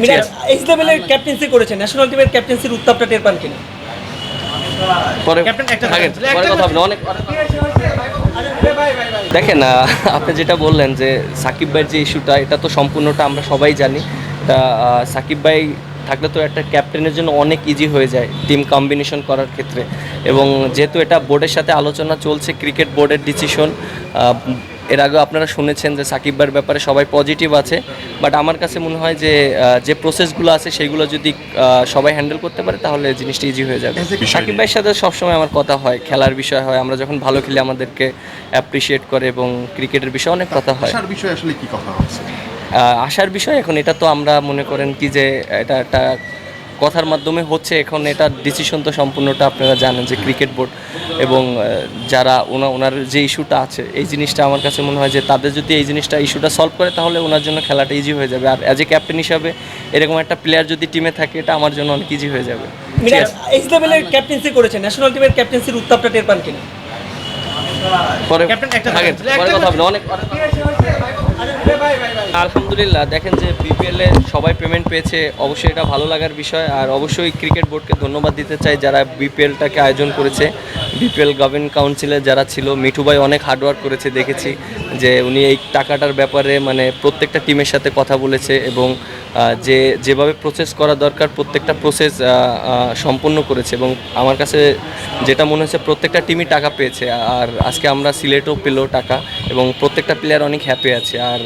মিরাজ এই লেভেলের ক্যাপ্টেন্সি করেছে, ন্যাশনাল টিমের ক্যাপ্টেন্সির উত্তাপটা টের পান কিনা? পরে ক্যাপ্টেন একটা থাকেন, পরে কথা হবে না, অনেক দেখেন আপনি যেটা বললেন যে সাকিব ভাইয়ের যে ইস্যুটা, এটা তো সম্পূর্ণটা আমরা সবাই জানি। এটা সাকিব ভাই থাকলে তো একটা ক্যাপ্টেনের জন্য অনেক ইজি হয়ে যায় টিম কম্বিনেশন করার ক্ষেত্রে। এবং যেহেতু এটা বোর্ডের সাথে আলোচনা চলছে, ক্রিকেট বোর্ডের ডিসিশন, এর আগেও আপনারা শুনেছেন যে সাকিব ভাইয়ের ব্যাপারে সবাই পজিটিভ আছে। বাট আমার কাছে মনে হয় যে যে প্রসেসগুলো আছে সেগুলো যদি সবাই হ্যান্ডেল করতে পারে তাহলে জিনিসটা ইজি হয়ে যাবে। সাকিব ভাইয়ের সাথে সবসময় আমার কথা হয়, খেলার বিষয় হয়, আমরা যখন ভালো খেলি আমাদেরকে অ্যাপ্রিসিয়েট করে, এবং ক্রিকেটের বিষয়ে অনেক কথা হয়। আসার বিষয়ে আসলে কি কথা হচ্ছে? আসার বিষয় এখন এটা তো আমরা মনে করেন কি যে এটা একটা কথার মাধ্যমে হচ্ছে। এখন এটা ডিসিশন তো সম্পূর্ণটা আপনারা জানেন যে ক্রিকেট বোর্ড এবং যারা ওনার যে ইস্যুটা আছে, এই জিনিসটা আমার কাছে মনে হয় যে তাদের যদি এই জিনিসটা ইস্যুটা সলভ করে তাহলে ওনার জন্য খেলাটা ইজি হয়ে যাবে। আর অ্যাজ এ ক্যাপ্টেন হিসাবে এরকম একটা প্লেয়ার যদি টিমে থাকে, এটা আমার জন্য অনেক ইজি হয়ে যাবে। মিরাজ এই লেভেলের ক্যাপ্টেন্সি করেছে, ন্যাশনাল টিমের ক্যাপ্টেন্সির উত্তাপটা টের পান কিনা? পরে ক্যাপ্টেন একটা থাকেন, পরে কথা হবে না, অনেক আলহামদুলিল্লাহ। দেখেন যে বিপিএলে সবাই পেমেন্ট পেয়েছে, অবশ্যই এটা ভালো লাগার বিষয়। আর অবশ্যই ক্রিকেট বোর্ডকে ধন্যবাদ দিতে চাই যারা বিপিএলটাকে আয়োজন করেছে। বিপিএল গভর্নিং কাউন্সিলে যারা ছিল, মিঠু ভাই অনেক হার্ডওয়ার্ক করেছে, দেখেছি যে উনি এই টাকাটার ব্যাপারে মানে প্রত্যেকটা টিমের সাথে কথা বলেছে এবং যেভাবে প্রসেস করা দরকার প্রত্যেকটা প্রসেস সম্পূর্ণ করেছে। এবং আমার কাছে যেটা মনে হচ্ছে প্রত্যেকটা টিমই টাকা পেয়েছে। আর আজকে আমরা সিলেটও পেলো টাকা, এবং প্রত্যেকটা প্লেয়ার অনেক হ্যাপি আছে। আর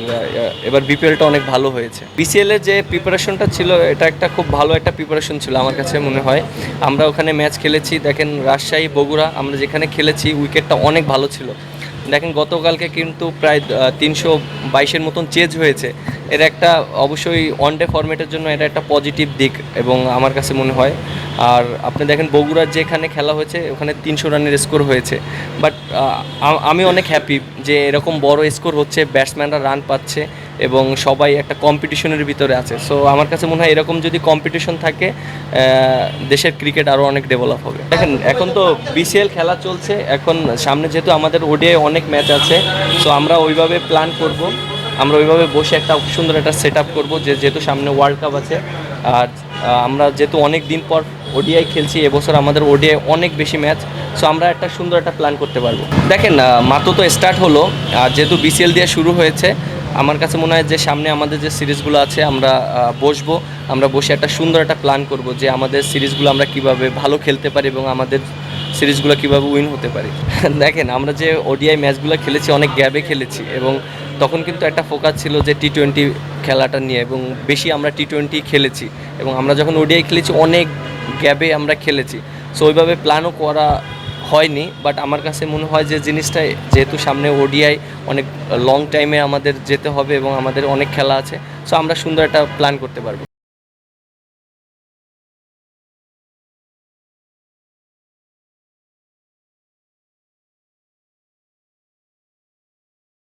এবার বিপিএলটা অনেক ভালো হয়েছে। বিসিএলের যে প্রিপারেশনটা ছিল, এটা একটা খুব ভালো একটা প্রিপারেশন ছিল আমার কাছে মনে হয়। আমরা ওখানে ম্যাচ খেলেছি, দেখেন রাজশাহী বগুড়া আমরা যেখানে খেলেছি উইকেটটা অনেক ভালো ছিল। দেখেন গতকালকে কিন্তু প্রায় 322-এর মতন চেঞ্জ হয়েছে। এটা একটা অবশ্যই ওয়ানডে ফরম্যাটের জন্য এটা একটা পজিটিভ দিক এবং আমার কাছে মনে হয়। আর আপনি দেখেন বগুড়ার যেখানে খেলা হয়েছে ওখানে 300 রানের স্কোর হয়েছে। বাট আমি অনেক হ্যাপি যে এরকম বড় স্কোর হচ্ছে, ব্যাটসম্যানরা রান পাচ্ছে এবং সবাই একটা কম্পিটিশনের ভিতরে আছে। সো আমার কাছে মনে হয় এরকম যদি কম্পিটিশন থাকে দেশের ক্রিকেট আরও অনেক ডেভেলপ হবে। দেখেন এখন তো বিসিএল খেলা চলছে, এখন সামনে যেহেতু আমাদের ওডিআই অনেক ম্যাচ আছে, সো আমরা ওইভাবে প্ল্যান করব, আমরা ওইভাবে বসে একটা সুন্দর একটা সেট আপ করবো যেহেতু সামনে ওয়ার্ল্ড কাপ আছে। আর আমরা যেহেতু অনেক দিন পর ওডিআই খেলছি, এবছর আমাদের ওডিআই অনেক বেশি ম্যাচ, সো আমরা একটা সুন্দর একটা প্ল্যান করতে পারবো। দেখেন মাত্র তো স্টার্ট হলো, আর যেহেতু বিসিএল দিয়ে শুরু হয়েছে, আমার কাছে মনে হয় যে সামনে আমাদের যে সিরিজগুলো আছে আমরা বসবো, আমরা বসে একটা সুন্দর একটা প্ল্যান করব যে আমাদের সিরিজগুলো আমরা কিভাবে ভালো খেলতে পারি এবং আমাদের সিরিজগুলো কীভাবে উইন হতে পারি। দেখেন আমরা যে ওডিআই ম্যাচগুলো খেলেছি অনেক গ্যাপে খেলেছি, এবং তখন কিন্তু একটা ফোকাস ছিল যে টি-20 খেলাটা নিয়ে, এবং বেশি আমরা টি-20 খেলেছি। এবং আমরা যখন ওডিআই খেলেছি অনেক গ্যাপে আমরা খেলেছি, সো ওইভাবে প্ল্যানও করা হয়নি। বাট আমার কাছে মনে হয় যে জিনিসটা যেহেতু সামনে ওডিআই অনেক লং টাইমে আমাদের যেতে হবে এবং আমাদের অনেক খেলা আছে, সো আমরা সুন্দর একটা প্ল্যান করতে পারবো।